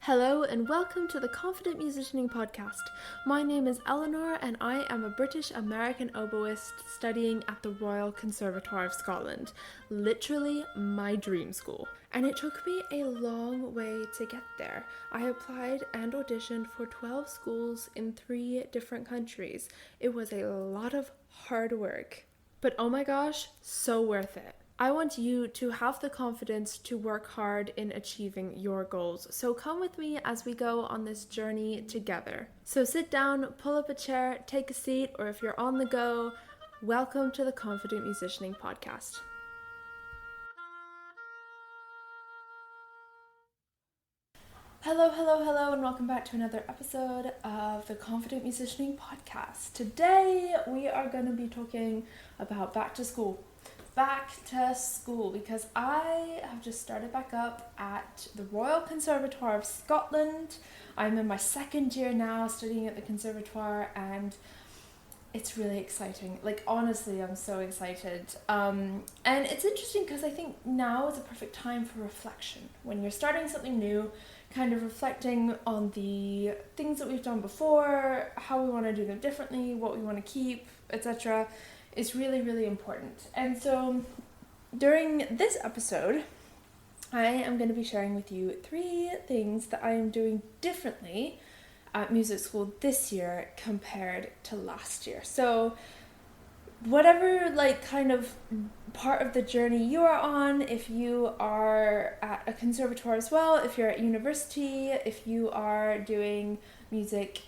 Hello and welcome to the Confident Musicianing Podcast. My name is Eleanor and I am a British American oboist studying at the Royal Conservatoire of Scotland. Literally my dream school. And it took me a long way to get there. I applied and auditioned for 12 schools in 3 different countries. It was a lot of hard work. But oh my gosh, so worth it. I want you to have the confidence to work hard in achieving your goals. So come with me as we go on this journey together. So sit down, pull up a chair, take a seat, or if you're on the go, welcome to the Confident Musicianing Podcast. Hello, and welcome back to another episode of the Confident Musicianing Podcast. Today, we are going to be talking about back to school, because I have just started back up at the Royal Conservatoire of Scotland. I'm in my second year now studying at the Conservatoire, and it's really exciting. Like, honestly, I'm so excited. And it's interesting because I think now is a perfect time for reflection. When you're starting something new, kind of reflecting on the things that we've done before, how we want to do them differently, what we want to keep, etc. is really, really important. And so during this episode, I am going to be sharing with you 3 things that I am doing differently at music school this year compared to last year. So whatever kind of part of the journey you are on, if you are at a conservatoire as well, if you're at university, if you are doing music,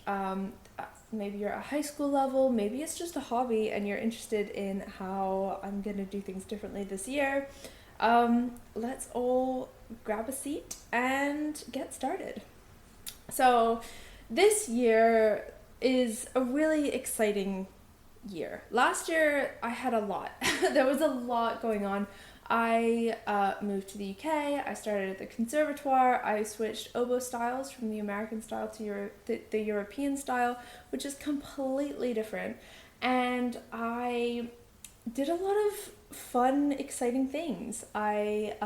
maybe you're at high school level, maybe it's just a hobby and you're interested in how I'm going to do things differently this year, let's all grab a seat and get started. So this year is a really exciting year. Last year I had a lot. There was a lot going on. I moved to the UK, I started at the Conservatoire, I switched oboe styles from the American style to the European style, which is completely different, and I did a lot of fun, exciting things. I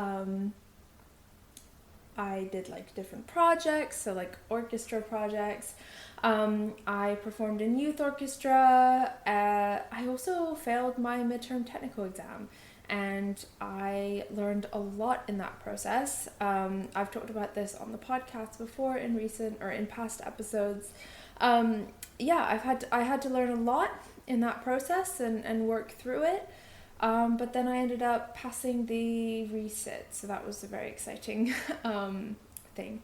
did different projects, so orchestra projects. I performed in youth orchestra. I also failed my midterm technical exam, and I learned a lot in that process. I've talked about this on the podcast before in past episodes. I had to learn a lot in that process and work through it. But then I ended up passing the resit, so that was a very exciting thing.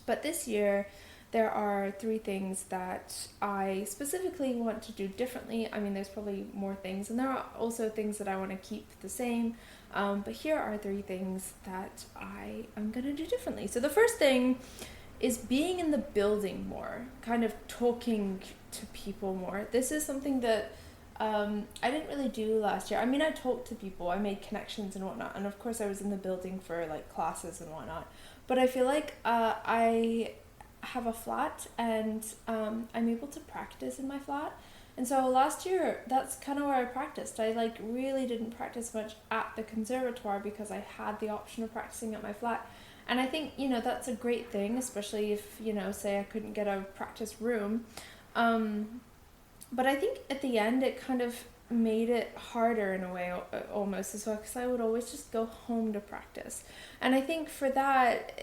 But this year, there are 3 things that I specifically want to do differently. I mean, there's probably more things, and there are also things that I want to keep the same. But here are 3 things that I am going to do differently. So the first thing is being in the building more, kind of talking to people more. This is something that I didn't really do last year. I mean, I talked to people, I made connections and whatnot, and of course I was in the building for classes and whatnot. But I feel like I have a flat, and I'm able to practice in my flat. And so last year, that's kind of where I practiced. I really didn't practice much at the conservatoire because I had the option of practicing at my flat. And I think, that's a great thing, especially if, say I couldn't get a practice room. But I think at the end, it kind of made it harder in a way almost as well, because I would always just go home to practice. And I think for that,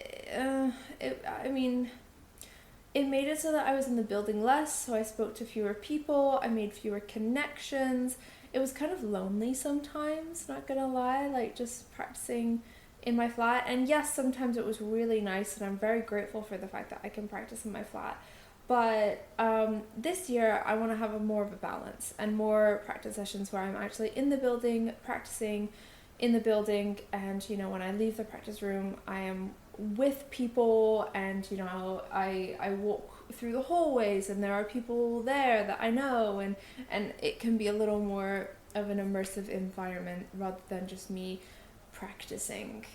it made it so that I was in the building less, so I spoke to fewer people, I made fewer connections. It was kind of lonely sometimes, not gonna lie, just practicing in my flat. And yes, sometimes it was really nice, and I'm very grateful for the fact that I can practice in my flat. But this year, I want to have more of a balance and more practice sessions where I'm actually in the building, practicing in the building, and, when I leave the practice room, I am with people, and I walk through the hallways and there are people there that I know, and it can be a little more of an immersive environment rather than just me practicing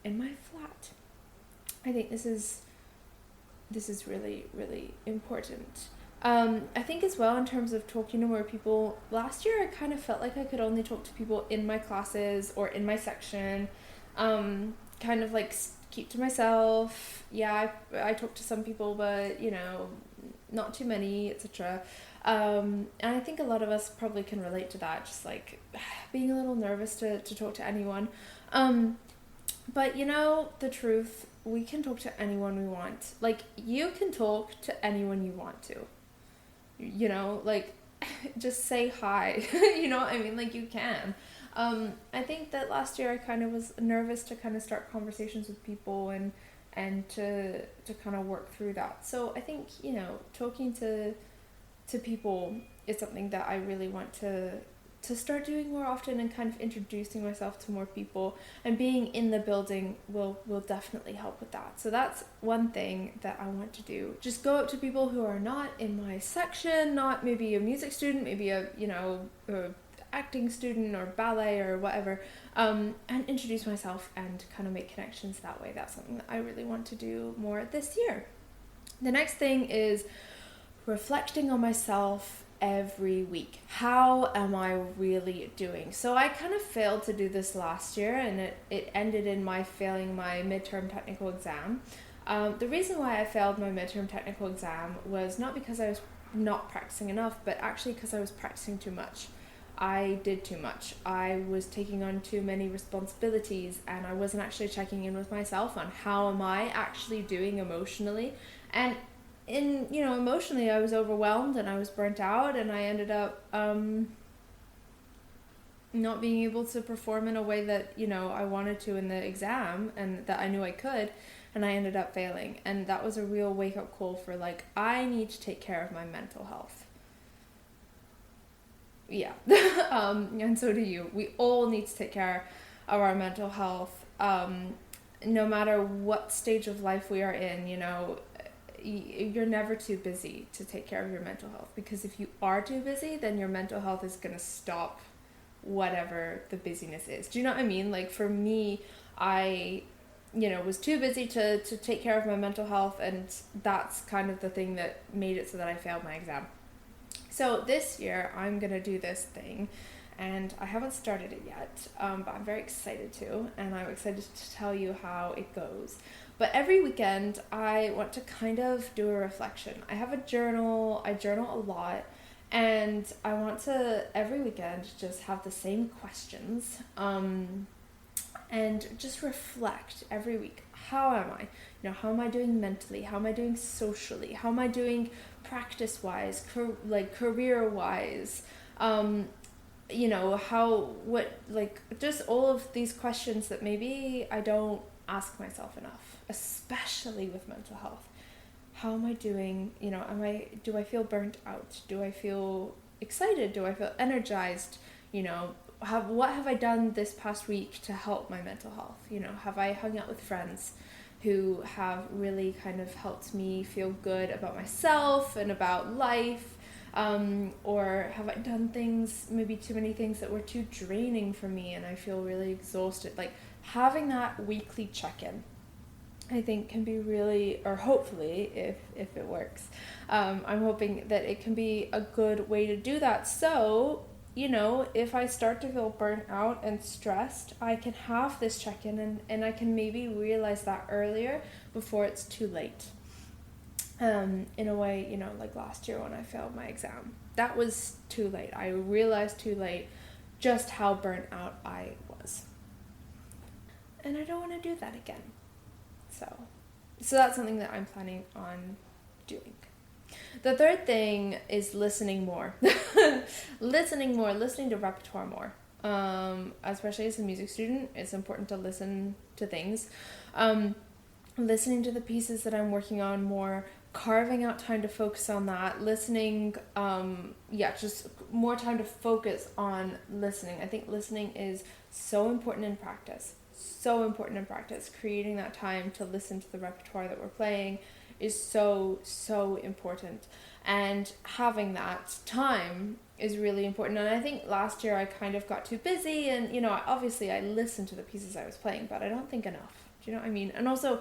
in my flat. I think this is really, really important. I think as well, in terms of talking to more people, last year I kind of felt like I could only talk to people in my classes or in my section, kind of keep to myself. Yeah, I talk to some people, but not too many, etc. And I think a lot of us probably can relate to that, just like being a little nervous to talk to anyone. But the truth, we can talk to anyone we want. Like, you can talk to anyone you want to. Like, just say hi. You know what I mean? Like, you can. I think that last year I kind of was nervous to kind of start conversations with people and to kind of work through that. So I think, talking to people is something that I really want to start doing more often, and kind of introducing myself to more people, and being in the building will definitely help with that. So that's one thing that I want to do. Just go up to people who are not in my section, not maybe a music student, maybe a acting student or ballet or whatever, and introduce myself and kind of make connections that way. That's something that I really want to do more this year. The next thing is reflecting on myself every week. How am I really doing? So I kind of failed to do this last year, and it ended in my failing my midterm technical exam. The reason why I failed my midterm technical exam was not because I was not practicing enough, but actually because I was practicing too much. I did too much. I was taking on too many responsibilities, and I wasn't actually checking in with myself on how am I actually doing emotionally. And emotionally, I was overwhelmed and I was burnt out, and I ended up not being able to perform in a way that I wanted to in the exam, and that I knew I could, and I ended up failing. And that was a real wake-up call for, like, I need to take care of my mental health. Yeah. And so do you. We all need to take care of our mental health, no matter what stage of life we are in. You're never too busy to take care of your mental health, because if you are too busy, then your mental health is going to stop whatever the busyness is. Do you know what I mean? Like, for me, I was too busy to take care of my mental health, and that's kind of the thing that made it so that I failed my exam. So this year I'm going to do this thing, and I haven't started it yet, but I'm very excited to, and I'm excited to tell you how it goes. But every weekend I want to kind of do a reflection. I have a journal, I journal a lot, and I want to every weekend just have the same questions, and just reflect every week. How am I? How am I doing mentally? How am I doing socially? How am I doing practice-wise, career-wise? Just all of these questions that maybe I don't ask myself enough, especially with mental health. How am I doing? Do I feel burnt out? Do I feel excited? Do I feel energized? What have I done this past week to help my mental health? Have I hung out with friends who have really kind of helped me feel good about myself and about life? Or have I done maybe too many things that were too draining for me and I feel really exhausted? Like, having that weekly check-in, I think, can be really, or hopefully, if it works, I'm hoping that it can be a good way to do that. So, if I start to feel burnt out and stressed, I can have this check-in, and I can maybe realize that earlier before it's too late. In a way, like last year when I failed my exam, that was too late. I realized too late just how burnt out I was. And I don't want to do that again. So that's something that I'm planning on doing. The third thing is listening more. Listening to repertoire more. Especially as a music student, it's important to listen to things. Listening to the pieces that I'm working on more, carving out time to focus on that, listening, just more time to focus on listening. I think listening is so important in practice. Creating that time to listen to the repertoire that we're playing is so, so important. And having that time is really important. And I think last year I kind of got too busy, and, obviously I listened to the pieces I was playing, but I don't think enough. Do you know what I mean? And also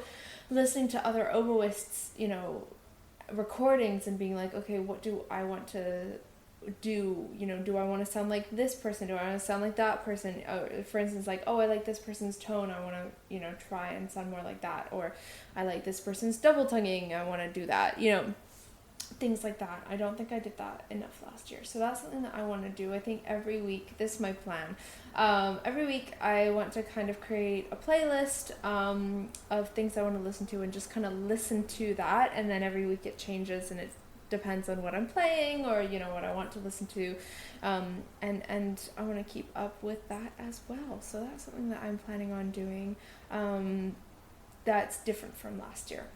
listening to other oboists, recordings, and being like, okay, what do I want to do, do I want to sound like this person? Do I want to sound like that person? For instance, like, oh, I like this person's tone. I want to, try and sound more like that. Or I like this person's double tonguing. I want to do that, things like that. I don't think I did that enough last year. So that's something that I want to do. I think every week, this is my plan. Every week I want to kind of create a playlist of things I want to listen to and just kind of listen to that. And then every week it changes and it depends on what I'm playing or, what I want to listen to. And I want to keep up with that as well. So that's something that I'm planning on doing that's different from last year.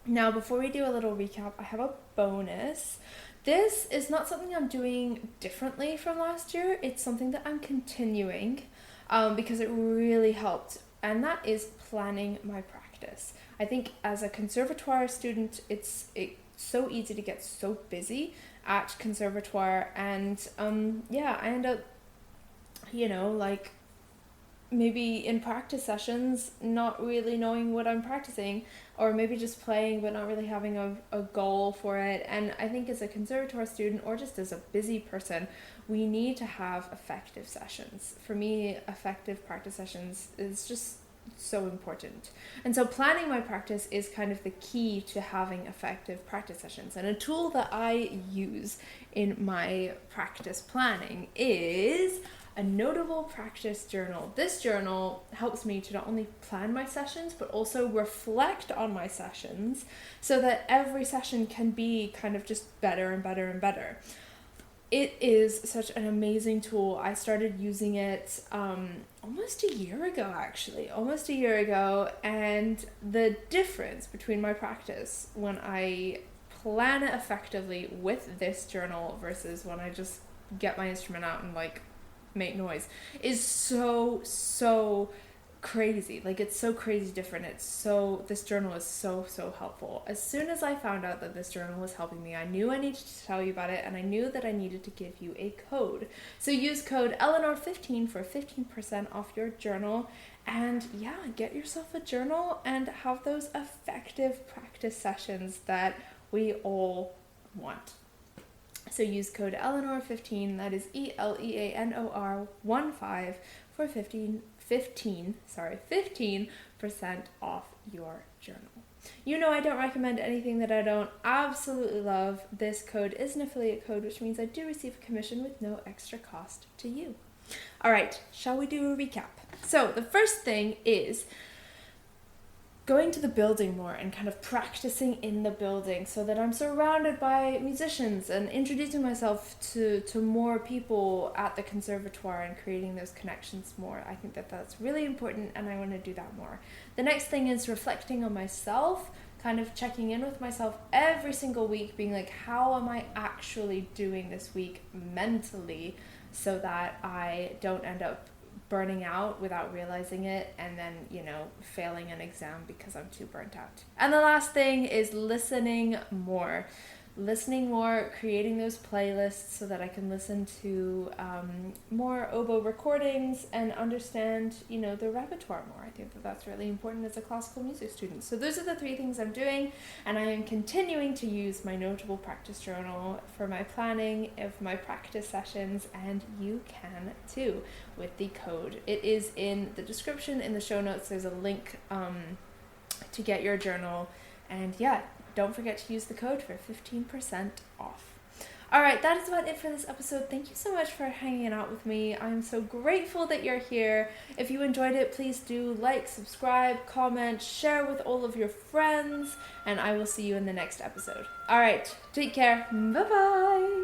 Now, before we do a little recap, I have a bonus. This is not something I'm doing differently from last year. It's something that I'm continuing because it really helped. And that is planning my practice. I think as a conservatoire student, it's so easy to get so busy at conservatoire. And I end up, like maybe in practice sessions, not really knowing what I'm practicing, or maybe just playing but not really having a goal for it. And I think as a conservatoire student or just as a busy person, we need to have effective sessions. For me, effective practice sessions is just so important. And so planning my practice is kind of the key to having effective practice sessions. And a tool that I use in my practice planning is a notable practice journal. This journal helps me to not only plan my sessions, but also reflect on my sessions so that every session can be kind of just better and better and better. It is such an amazing tool. I started using it almost a year ago, and the difference between my practice when I plan it effectively with this journal versus when I just get my instrument out and make noise is so crazy. It's so crazy different. This journal is so helpful. As soon as I found out that this journal was helping me, I knew I needed to tell you about it, and I knew that I needed to give you a code. So use code Eleanor15 for 15% off your journal, and get yourself a journal and have those effective practice sessions that we all want. So use code Eleanor15, that is ELEANOR 15 for 15% off your journal. I don't recommend anything that I don't absolutely love. This code is an affiliate code, which means I do receive a commission with no extra cost to you. All right, shall we do a recap? So the first thing is going to the building more and kind of practicing in the building so that I'm surrounded by musicians and introducing myself to more people at the conservatoire and creating those connections more. I think that that's really important, and I want to do that more. The next thing is reflecting on myself, kind of checking in with myself every single week, being like, how am I actually doing this week mentally, so that I don't end up burning out without realizing it and then, failing an exam because I'm too burnt out. And the last thing is listening more, creating those playlists so that I can listen to more oboe recordings and understand, the repertoire more. I think that that's really important as a classical music student. So those are the 3 things I'm doing, and I am continuing to use my notable practice journal for my planning of my practice sessions, and you can too with the code. It is in the description, in the show notes. There's a link to get your journal, and don't forget to use the code for 15% off. All right, that is about it for this episode. Thank you so much for hanging out with me. I'm so grateful that you're here. If you enjoyed it, please do subscribe, comment, share with all of your friends, and I will see you in the next episode. All right, take care. Bye-bye.